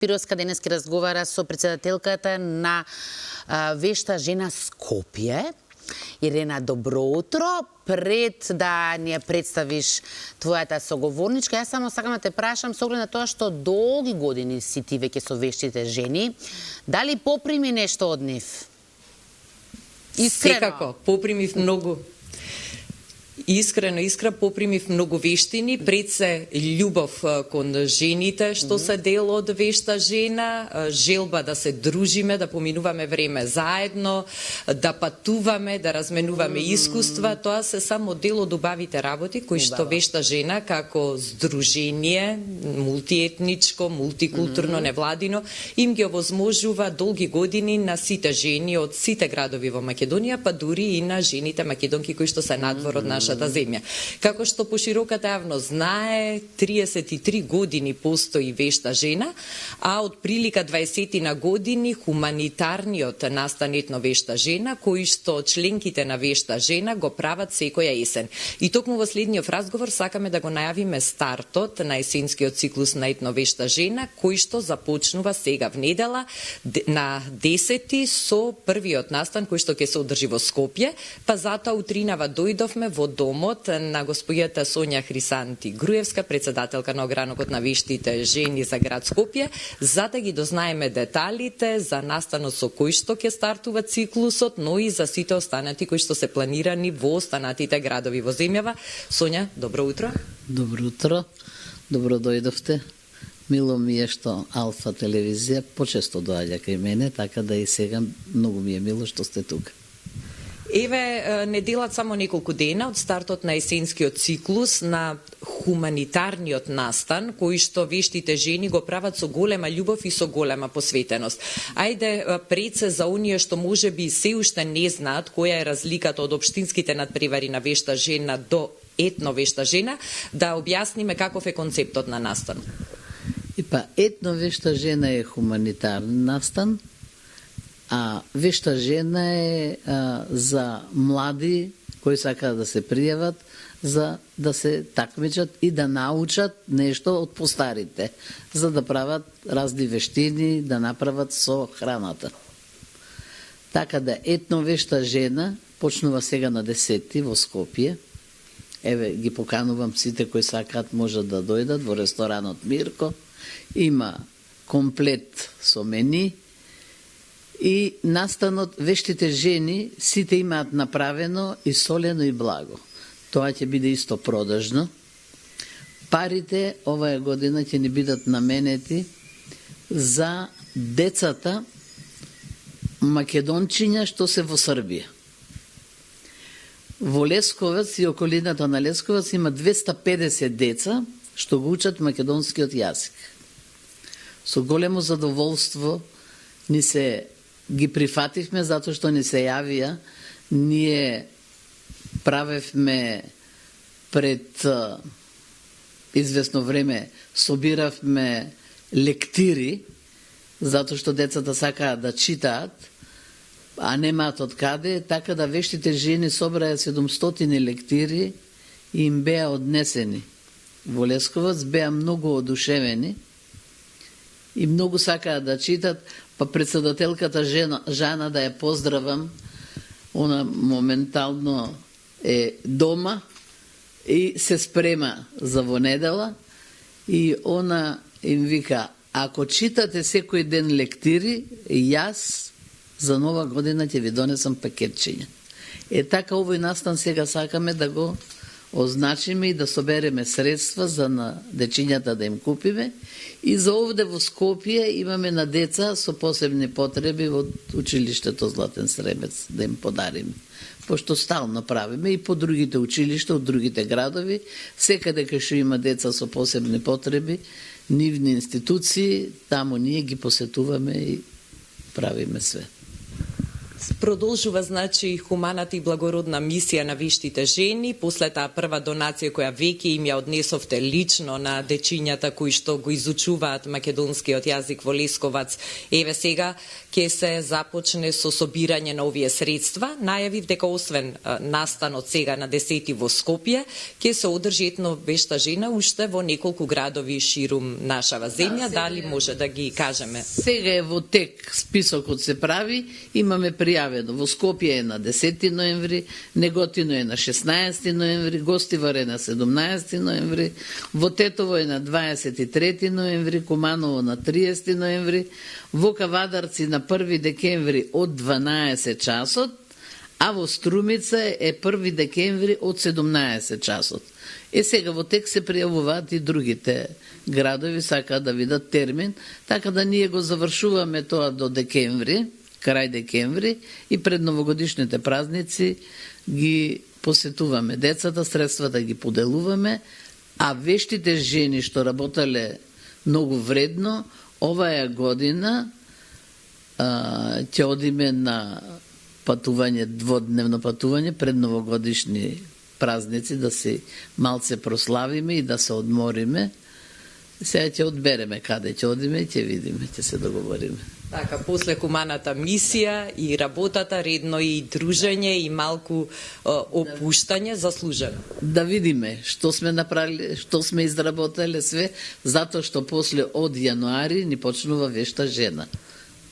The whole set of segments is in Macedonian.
Пировска денес ќе разговара со председателката на Вешта жена Скопје. Ирена, добро утро. Пред да ни ја представиш твојата соговорничка, јас само сакам да те прашам со оглед на тоа што долги години си ти веќе со вештите жени, дали поприми нешто од нив? Искрено. Секако, попримив многу. Искрено попримив многу вештини, пред се љубов кон жените што се дел од Вешта жена, желба да се дружиме, да поминуваме време заедно, да патуваме, да разменуваме искуства, тоа се само дел од убавите работи кои што Вешта жена како здружение, мултиетничко, мултикултурно, невладино, им ги овозможува долги години на сите жени од сите градови во Македонија, па дури и на жените македонки кои што се надвор од нашата земја. Како што пошироката јавност знае, 33 години постои Вешта жена, а од прилика 20 на години хуманитарниот настан етно Вешта жена, кои што членките на Вешта жена го прават секоја есен. И токму во следниот разговор сакаме да го најавиме стартот на есенскиот циклус на етно Вешта жена, кој што започнува сега в недела на 10 со првиот настан кој што ќе се одржи во Скопје, па затоа утринава дојдовме во домот на господјата Сонја Хрисанти Груевска, председателка на огранокот на вештите жени за град Скопје, за да ги дознаеме деталите за настанот со кој што ќе стартува циклусот, но и за сите останати кои што се планирани во останатите градови во земјава. Сонја, добро утро. Добро утро. Добро дојдовте. Мило ми е што Алфа телевизија почесто доаѓа кај мене, така да и сега многу ми е мило што сте тука. Еве, не делат само неколку дена од стартот на есенскиот циклус на хуманитарниот настан, кој што вештите жени го прават со голема љубов и со голема посветеност. Ајде, пред се за оние што можеби се уште не знаат која е разликата од општинските надпревари на Вешта жена до етно Вешта жена, да објасниме каков е концептот на настан. Етно Вешта жена е хуманитарен настан, а Вешта жена е за млади кои сакаат да се пријават, за да се такмичат и да научат нешто од постарите, за да прават разни вештини, да направат со храната. Така да етно Вешта жена почнува сега на 10 во Скопје. Еве, ги поканувам сите кои сакаат можат да дојдат во ресторанот Мирко. Има комплет со мени. И настанот Вештите жени сите имаат направено и солено и благо. Тоа ќе биде исто продажно. Парите оваа година ќе ни бидат наменети за децата македончиња што се во Србија. Во Лесковец и околината на Лесковец има 250 деца што го учат македонскиот јазик. Со големо задоволство ги прифативме затоа што ни се јавија. Ние правевме пред известно време, собиравме лектири, затоа што децата сакаат да читаат, а немаат од каде, така да Вештите жени собраа 700 лектири и им беа однесени. Во Лесковец беа многу одушевени и многу сакаат да читат. Па председателката Жана, да ја поздравам, она моментално е дома и се спрема за во недела и она им вика, ако читате секој ден лектири, јас за нова година ќе ви донесам пакетчиња. Така овој настан сега сакаме да го означиме и да собереме средства за на дечињата да им купиме. И за овде во Скопје имаме на деца со посебни потреби од училиштето Златен Сребец да им подариме. Пошто стално правиме и по другите училишта од другите градови, секаде кај што има деца со посебни потреби, нивни институции, таму ние ги посетуваме и правиме све. Продолжува, значи, хуманата и благородна мисија на виштите жени, после таа прва донација која веќе им ја однесовте лично на дечињата кои што го изучуваат македонскиот јазик во Лесковац. Еве сега ќе се започне со собирање на овие средства. Најавив дека освен настанот сега на 10 во Скопје, ќе се одржи етно вешта жена уште во неколку градови ширум нашава земја. Дали може да ги кажеме? Сега е во тек списокот се прави, имаме пријавено. Во Скопје е на 10 ноември, Неготино е на 16 ноември, Гостивар е на 17 ноември, во Тетово е на 23 ноември, Куманово на 30 ноември, во Кавадарци на 1 декември од 12 часот, а во Струмица е 1 декември од 17 часот. Сега во тек се пријавуваат и другите градови, сакаат да видат термин, така да ние го завршуваме тоа до декември, крај декември, и пред новогодишните празници ги посетуваме децата, средствата ги поделуваме, а вештите жени што работеле многу вредно, оваа година ќе одиме на патување, дводневно патување пред новогодишни празници, да се малце прославиме и да се одмориме. Сега ќе одбереме каде ќе одиме и ќе видиме, ќе се договориме. Така, после хуманата мисија и работата, редно и дружење и малку опуштање заслужено. Да видиме што сме направили, што сме изработале све, затоа што после од јануари ни почнува вешта жена.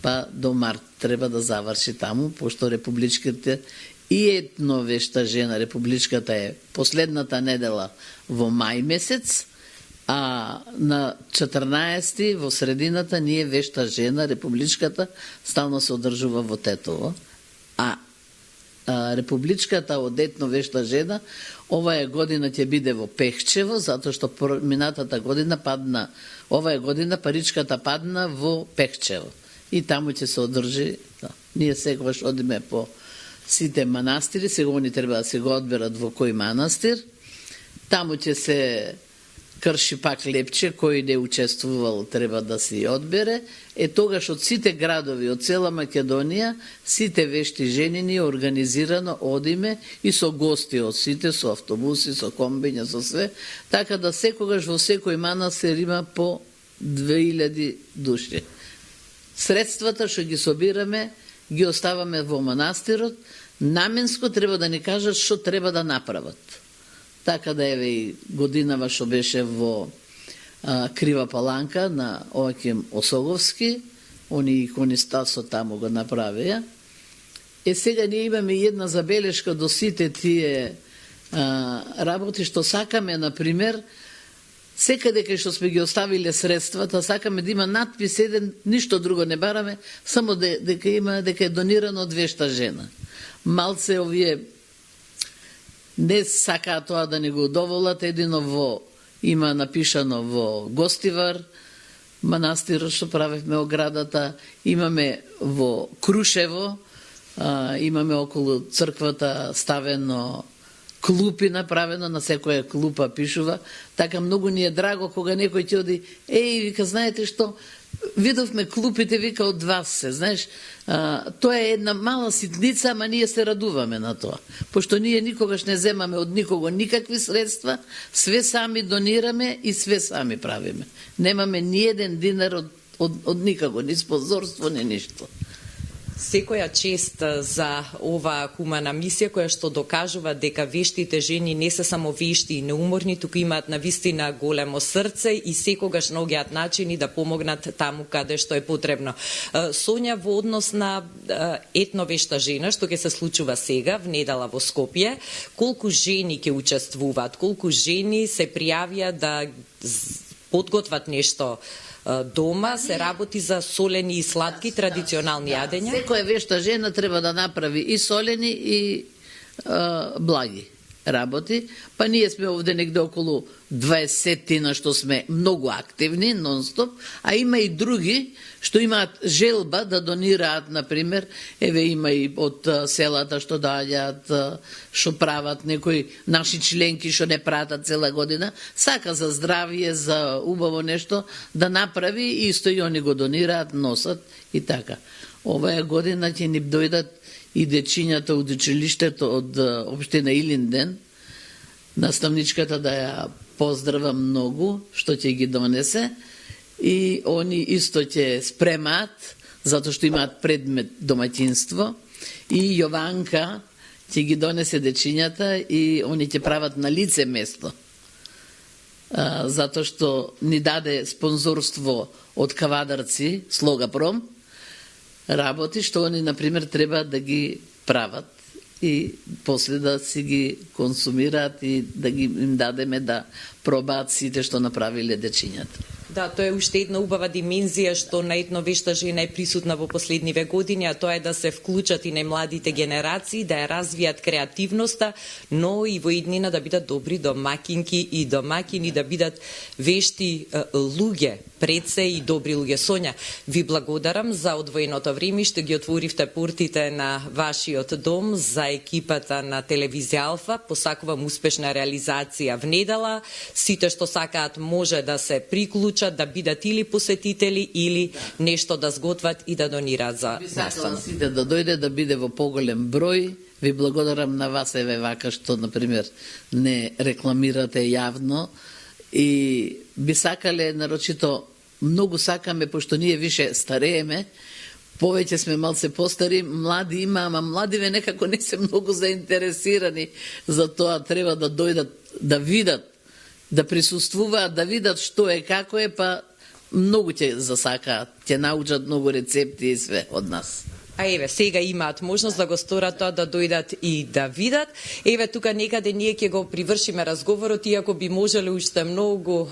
Па до март треба да заврши таму, пошто републичките и етно вешта жена, републичката е последната недела во мај месец, а на 14 во средината ние вешта жена, републичката, стално се одржува во Тетово. А републичката од етно вешта жена оваа година ќе биде во Пехчево, затоа што минатата година падна, оваа година паричката падна во Пехчево. И таму ќе се одржи. Ние секогаш одиме по сите манастири, сега они треба да се го одберат во кој манастир. Таму ќе се крши пак лепче, кој не учествувал треба да се одбере. Тогаш од сите градови, од цела Македонија, сите вешти жени ние организирано одиме и со гости од сите, со автобуси, со комбиња, со све, така да секогаш во секој манастир има по 2000 души. Средствата што ги собираме, ги оставаме во манастирот, наменско треба да ни кажат што треба да направат. Така да еве и годинава што беше во Крива Паланка на Оаким Осоговски, они иконистасот таму го направија. Сега ние имаме една забелешка до сите тие работи што сакаме, например, секаде кај што сме ги оставиле средствата, сакаме да има надпис еден, ништо друго не бараме, само дека е донирано од вешта жена. Малце овие не сакаат тоа да не го удоволат, едино има напишано во Гостивар, манастирот што правевме оградата, имаме во Крушево, имаме околу црквата ставено клупи направено, на секоја клупа пишува. Така многу ни е драго кога некој ќе оди, вика, знаете што, видовме клупите, вика, од вас се, знаеш, тоа е една мала ситница, ама ние се радуваме на тоа. Пошто ние никогаш не земаме од никого никакви средства, све сами донираме и све сами правиме. Немаме ни еден динар од никаго, ни спонзорство, ни ништо. Секоја чест за оваа хумана мисија која што докажува дека вештите жени не се само вешти и неуморни, туку имаат навистина големо срце и секогаш наоѓаат начини да помогнат таму каде што е потребно. Сонја, во однос на етно вешта жена што ќе се случува сега внедела во Скопје, колку жени ќе учествуваат, колку жени се пријавија да подготват нешто дома, се работи за солени и сладки традиционални јадења? Секоја вешта жена треба да направи и солени и благи работи, па ние сме овде негде околу 20-тина што сме многу активни, нон-стоп, а има и други што имаат желба да донираат, например, еве има и од селата што доаѓаат, што прават некои наши членки што не пратат цела година, сака за здравје, за убаво нешто да направи и исто и они го донираат, носат и така. Оваа година ќе ни дојдат и дечињата од училиштето од општина Илинден, наставничката да ја поздравам многу, што ќе ги донесе, и они исто ќе спремаат, затоа што имаат предмет домаќинство, и Јованка ќе ги донесе дечињата и они ќе прават на лице место. Затоа што ни даде спонзорство од Кавадарци, Слогапром, работи што они, например, треба да ги прават и после да си ги консумираат и да ги им дадеме да пробаат сите што направиле дечињата. Да, тоа е уште една убава димензија што најдно вешта жена е присутна во последниве години, а тоа е да се вклучат и најмладите генерации, да ја развијат креативноста, но и во иднина да бидат добри домакинки и домакини, да бидат вешти луѓе, пред се и добри луѓе. Сонја, ви благодарам за одвоеното време, што ги отворивте портите на вашиот дом за екипата на телевизија Алфа. Посакувам успешна реализација внедела. Сите што сакаат може да се приклучат, да бидат или посетители, или нешто да сготват и да донираат за настана. Сите да дојде, да биде во поголем број. Ви благодарам на вас, еве вака, што, например, не рекламирате јавно. И би сакале, нарочито, многу сакаме, пошто ние више старееме, повеќе сме малце постари, млади има, ама младиве некако не се многу заинтересирани за тоа, треба да дојдат, да видат, да присуствуваат, да видат што е, како е, па многу ќе засакаат, ќе научат многу рецепти и све од нас. А еве, сега имаат можност да го сторат тоа, да дојдат и да видат. Еве, тука некаде ние ќе го привршиме разговорот, иако би можеле уште многу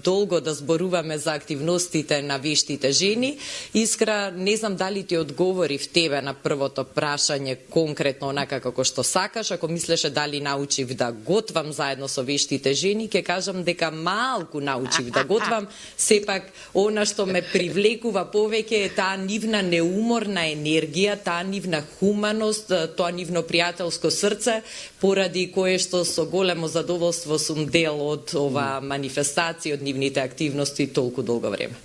долго да зборуваме за активностите на вештите жени. Искра, не знам дали ти одговорив тебе на првото прашање конкретно онака како што сакаш. Ако мислеше дали научив да готвам заедно со вештите жени, ќе кажам дека малку научив да готвам. Сепак, она што ме привлекува повеќе е таа нивна неуморна енергија, таа нивна хуманост, тоа нивно пријателско срце, поради кое што со големо задоволство сум дел од ова манифестација, од нивните активности толку долго време.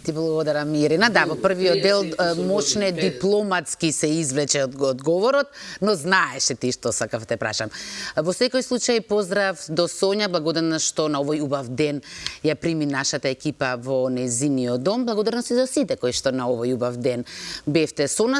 Ти благодарам, Ирина. Да, во првиот дел мощне дипломатски се извлече од одговорот, но знаеше ти што сакав те прашам. Во секој случај поздрав до Сонја, благодарна што на овој убав ден ја прими нашата екипа во незиниот дом. Благодарности за сите кои што на овој убав ден бевте со нас.